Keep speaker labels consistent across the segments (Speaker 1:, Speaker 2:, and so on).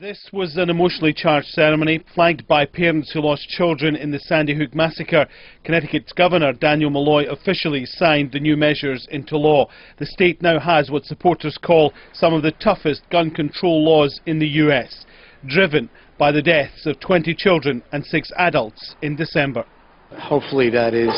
Speaker 1: This was an emotionally charged ceremony, flagged by parents who lost children in the Sandy Hook massacre. Connecticut's Governor Daniel Malloy officially signed the new measures into law. The state now has what supporters call some of the toughest gun control laws in the US, driven by the deaths of 20 children and 6 adults in December.
Speaker 2: Hopefully that is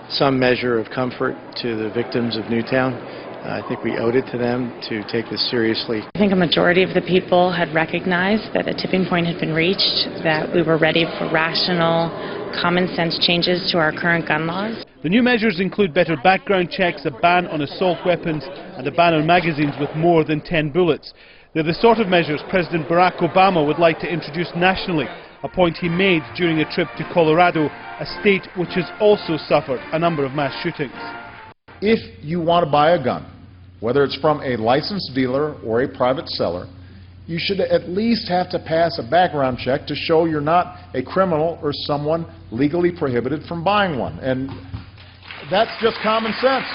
Speaker 2: some measure of comfort to the victims of Newtown. I think we owed it to them to take this seriously.
Speaker 3: I think a majority of the people had recognized that a tipping point had been reached, that we were ready for rational, common sense changes to our current gun laws.
Speaker 1: The new measures include better background checks, a ban on assault weapons and a ban on magazines with more than 10 bullets. They're the sort of measures President Barack Obama would like to introduce nationally, a point he made during a trip to Colorado, a state which has also suffered a number of mass shootings.
Speaker 4: If you want to buy a gun, whether it's from a licensed dealer or a private seller, you should at least have to pass a background check to show you're not a criminal or someone legally prohibited from buying one. And that's just common sense.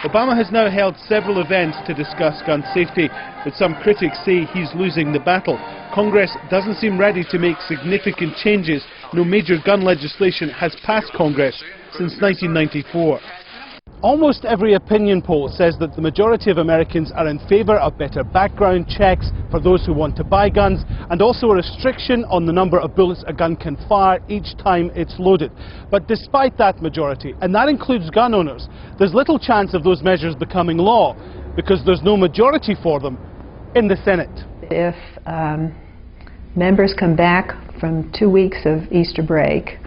Speaker 1: Obama has now held several events to discuss gun safety, but some critics say he's losing the battle. Congress doesn't seem ready to make significant changes. No major gun legislation has passed Congress since 1994. Almost every opinion poll says that the majority of Americans are in favour of better background checks for those who want to buy guns, and also a restriction on the number of bullets a gun can fire each time it's loaded. But despite that majority, and that includes gun owners, there's little chance of those measures becoming law because there's no majority for them in the Senate.
Speaker 5: If members come back from 2 weeks of Easter break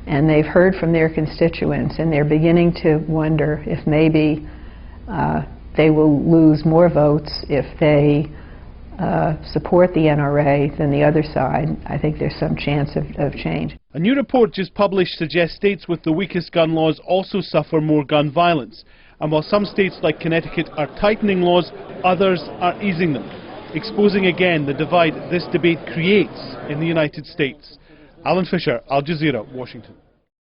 Speaker 5: and they've heard from their constituents and they're beginning to wonder if maybe they will lose more votes if they support the NRA than the other side, I think there's some chance of change.
Speaker 1: A new report just published suggests states with the weakest gun laws also suffer more gun violence. And while some states like Connecticut are tightening laws, others are easing them, exposing again the divide this debate creates in the United States. Alan Fisher, Al Jazeera, Washington.